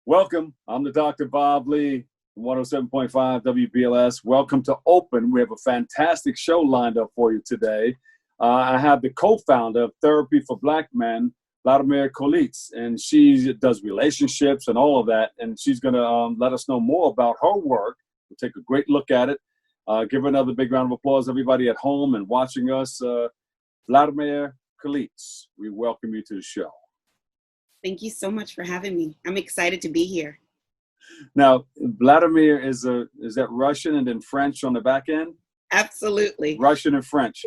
Welcome. I'm the Dr. Bob Lee from 107.5 WBLS. Welcome to Open. We have a fantastic show lined up for you today. I have the co-founder of Therapy for Black Men, Vladimire Calixte, and she does relationships and all of that. And she's going to let us know more about her work. We'll take a great look at it. Give her another big round of applause, everybody at home and watching us. Vladimire Calixte, we welcome you to the show. Thank you so much for having me. I'm excited to be here. Now, Vladimir is that Russian and then French on the back end? Absolutely. Russian and French.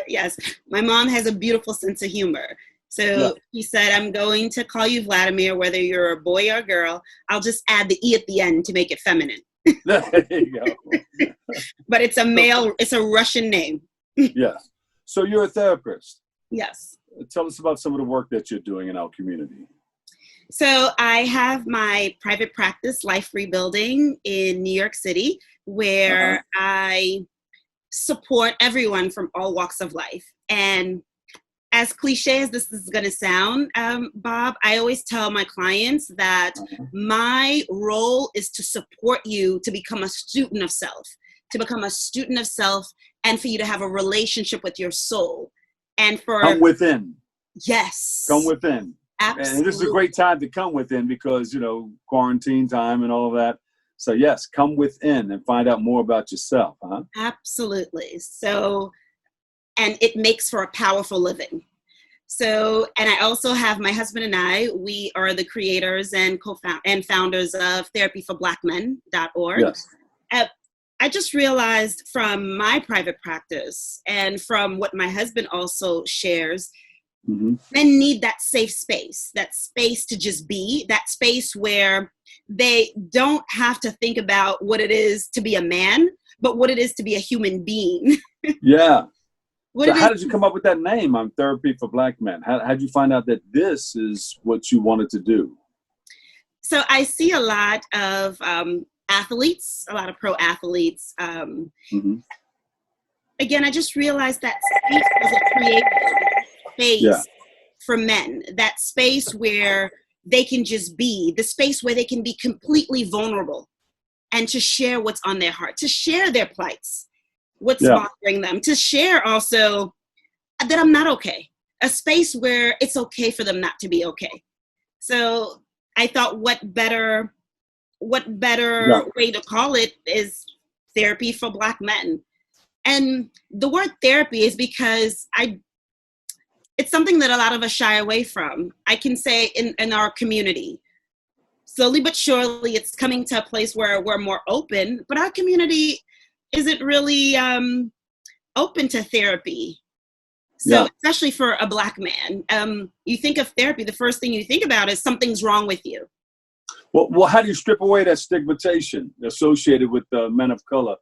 Yes. My mom has a beautiful sense of humor. So She said, I'm going to call you Vladimir, whether you're a boy or a girl. I'll just add the E at the end to make it feminine. There you go. But it's a Russian name. Yes. So you're a therapist. Yes. Tell us about some of the work that you're doing in our community. So I have my private practice, Life Rebuilding, in New York City, where I support everyone from all walks of life. And as cliche as this is going to sound, Bob, I always tell my clients that my role is to support you to become a student of self, and for you to have a relationship with your soul. And for come within. Yes. Come within. Absolutely. And this is a great time to come within because, quarantine time and all of that. So yes, come within and find out more about yourself, huh? Absolutely. So, and it makes for a powerful living. So, and I also have my husband and I, we are the creators and founders of therapyforblackmen.org. Yes. I just realized from my private practice and from what my husband also shares, men need that safe space, that space to just be, that space where they don't have to think about what it is to be a man, but what it is to be a human being. Yeah. So how did you come up with that name, Therapy for Black Men? How did you find out that this is what you wanted to do? So I see a lot of athletes, a lot of pro athletes. Again, I just realized that space was a creative space for men, that space where they can just be, the space where they can be completely vulnerable and to share what's on their heart, to share their plights, what's bothering them, to share also that I'm not okay, a space where it's okay for them not to be okay. So I thought what better way to call it is Therapy for Black Men. And the word therapy is because it's something that a lot of us shy away from. I can say in our community, slowly but surely it's coming to a place where we're more open, but our community isn't really open to therapy. So especially for a Black man, you think of therapy, the first thing you think about is something's wrong with you. Well, how do you strip away that stigmatization associated with men of color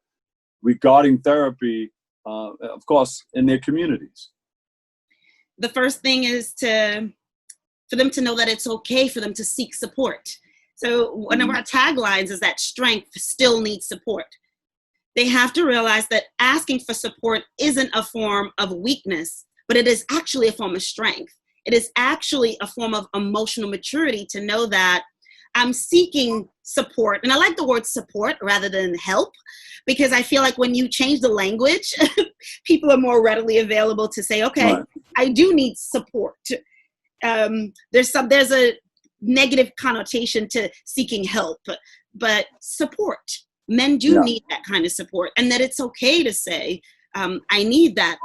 regarding therapy, of course, in their communities? The first thing is for them to know that it's okay for them to seek support. So one of our taglines is that strength still needs support. They have to realize that asking for support isn't a form of weakness, but it is actually a form of strength. It is actually a form of emotional maturity to know that I'm seeking support. And I like the word support rather than help, because I feel like when you change the language, people are more readily available to say, okay, I do need support. There's a negative connotation to seeking help, but support. Men do need that kind of support, and that it's okay to say, I need that.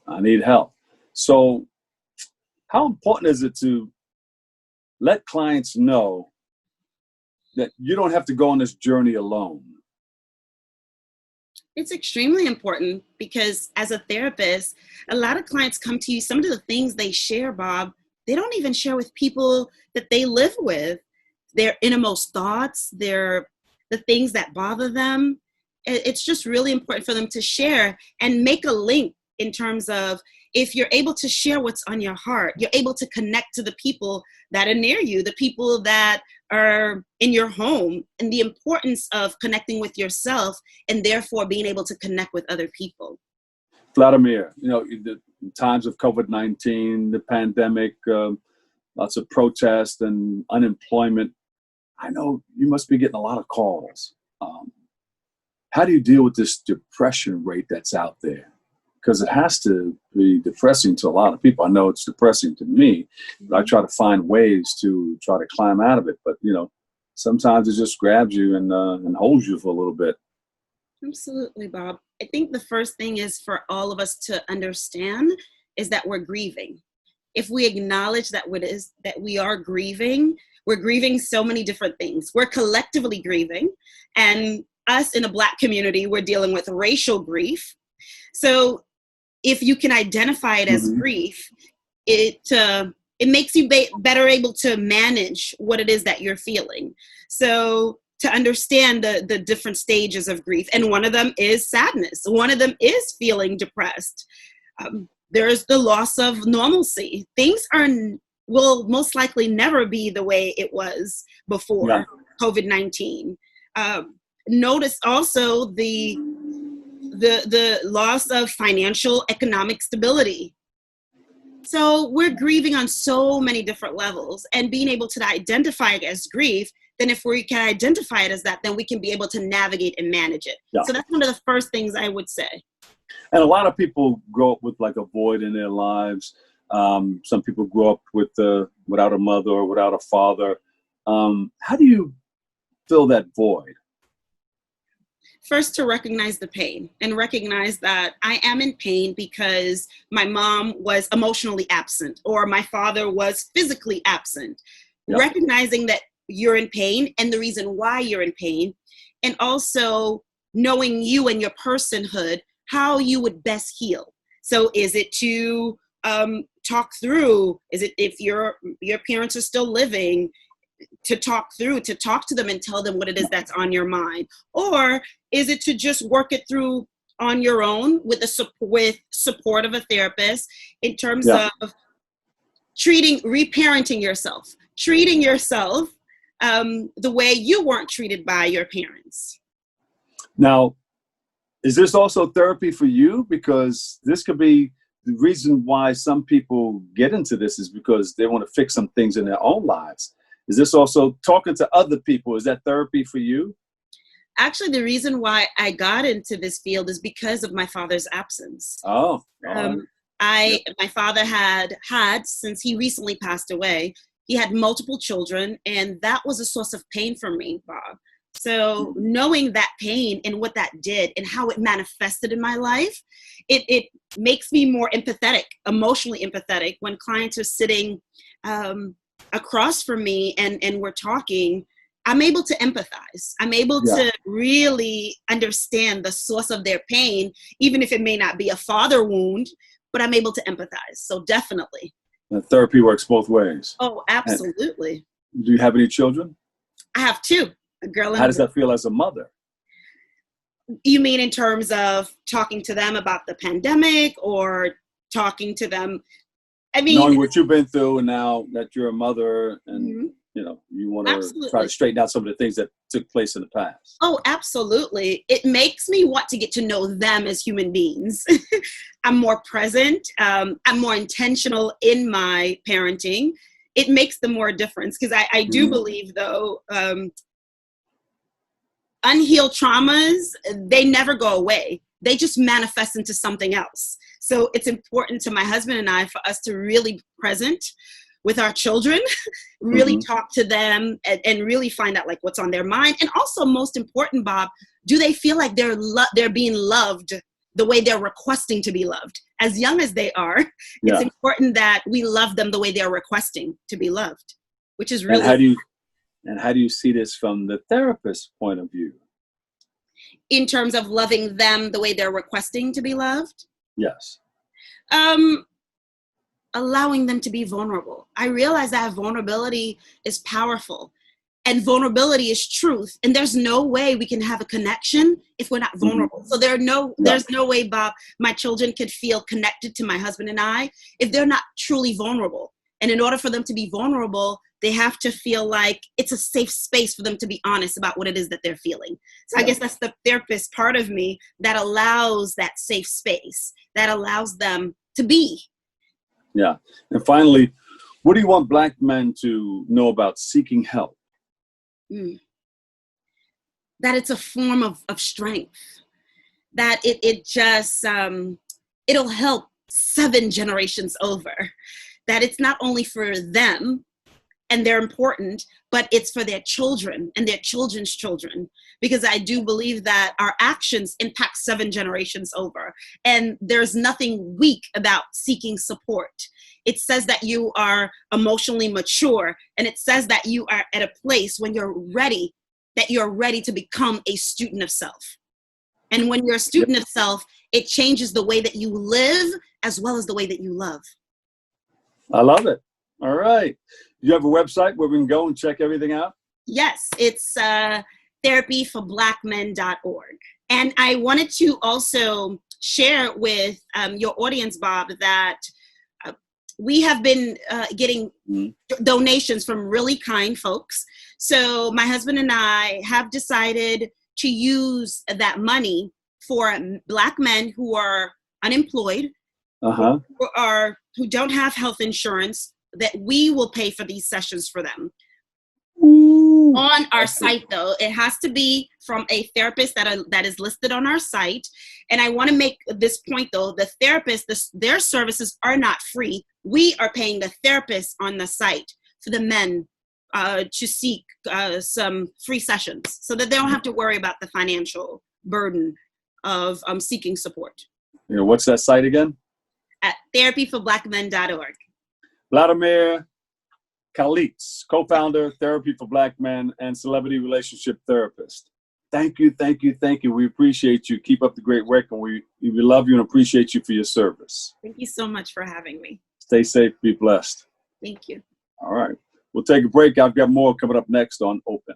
I need help. So how important is it to let clients know that you don't have to go on this journey alone? It's extremely important because as a therapist, a lot of clients come to you, some of the things they share, Bob, they don't even share with people that they live with. Their innermost thoughts, the things that bother them. It's just really important for them to share and make a link in terms of if you're able to share what's on your heart, you're able to connect to the people that are near you, the people that are in your home, and the importance of connecting with yourself and therefore being able to connect with other people. Vladimir, the times of COVID-19, the pandemic, lots of protest and unemployment. I know you must be getting a lot of calls. How do you deal with this depression rate that's out there? Because it has to be depressing to a lot of people. I know it's depressing to me, but I try to find ways to try to climb out of it. But, sometimes it just grabs you and holds you for a little bit. Absolutely, Bob. I think the first thing is for all of us to understand is that we're grieving. If we acknowledge that we are grieving, we're grieving so many different things. We're collectively grieving, and us in a Black community, we're dealing with racial grief. So if you can identify it as grief, it makes you better able to manage what it is that you're feeling. So to understand the different stages of grief, and one of them is sadness. One of them is feeling depressed. There's the loss of normalcy. Things will most likely never be the way it was before COVID-19. Notice also the loss of financial economic stability. So we're grieving on so many different levels, and being able to identify it as grief, then if we can identify it as that, then we can be able to navigate and manage it. Yeah. So that's one of the first things I would say. And a lot of people grow up with like a void in their lives. Some people grow up without a mother or without a father. How do you fill that void? First, to recognize the pain and recognize that I am in pain because my mom was emotionally absent or my father was physically absent. Yep. Recognizing that you're in pain and the reason why you're in pain, and also knowing you and your personhood, how you would best heal. So is it to talk through, is it if your parents are still living, to talk to them and tell them what it is that's on your mind? Or is it to just work it through on your own with support of a therapist in terms of reparenting yourself, treating yourself the way you weren't treated by your parents? Now, is this also therapy for you? Because this could be the reason why some people get into this is because they want to fix some things in their own lives. Is this also talking to other people? Is that therapy for you? Actually, the reason why I got into this field is because of my father's absence. Oh. My father had, since he recently passed away, he had multiple children, and that was a source of pain for me, Bob. So knowing that pain and what that did and how it manifested in my life, it makes me more empathetic, emotionally empathetic. When clients are sitting across from me and we're talking, I'm able to empathize. I'm able to really understand the source of their pain, even if it may not be a father wound, but I'm able to empathize. So definitely. And therapy works both ways. Oh, absolutely. And do you have any children? I have two, a girl and a boy. How does that feel as a mother? You mean in terms of talking to them about the pandemic or talking to them? I mean, knowing what you've been through, and now that you're a mother and you want to try to straighten out some of the things that took place in the past. Oh, absolutely. It makes me want to get to know them as human beings. I'm more present. I'm more intentional in my parenting. It makes the more difference because I do believe, though, unhealed traumas, they never go away. They just manifest into something else. So it's important to my husband and I for us to really be present with our children, really talk to them and really find out like what's on their mind. And also, most important, Bob, do they feel like they're being loved the way they're requesting to be loved? As young as they are, it's important that we love them the way they're requesting to be loved, which is really. And how do you see this from the therapist's point of view? In terms of loving them the way they're requesting to be loved? Yes. Allowing them to be vulnerable. I realize that vulnerability is powerful and vulnerability is truth. And there's no way we can have a connection if we're not vulnerable. So there's no way, Bob, my children could feel connected to my husband and I if they're not truly vulnerable. And in order for them to be vulnerable, they have to feel like it's a safe space for them to be honest about what it is that they're feeling. So I guess that's the therapist part of me that allows that safe space, that allows them to be. Yeah. And finally, what do you want Black men to know about seeking help? Mm. That it's a form of strength, that it just, it'll help 7 generations over, that it's not only for them and they're important, but it's for their children and their children's children, because I do believe that our actions impact 7 generations over, and there's nothing weak about seeking support. It says that you are emotionally mature, and it says that you are at a place when you're ready, that you're ready to become a student of self. And when you're a student of self, it changes the way that you live as well as the way that you love. I love it. All right. You have a website where we can go and check everything out? Yes, it's therapyforblackmen.org. And I wanted to also share with your audience, Bob, that we have been getting donations from really kind folks. So my husband and I have decided to use that money for Black men who are unemployed, who don't have health insurance, that we will pay for these sessions for them. Ooh. On our site, though, it has to be from a therapist that is listed on our site. And I want to make this point, though: the therapist, their services are not free. We are paying the therapist on the site for the men to seek some free sessions, so that they don't have to worry about the financial burden of seeking support. You know, what's that site again? At therapyforblackmen.org. Vladimire Calixte, co-founder, Therapy for Black Men, and celebrity relationship therapist. Thank you, thank you, thank you. We appreciate you. Keep up the great work, and we love you and appreciate you for your service. Thank you so much for having me. Stay safe, be blessed. Thank you. All right. We'll take a break. I've got more coming up next on Open.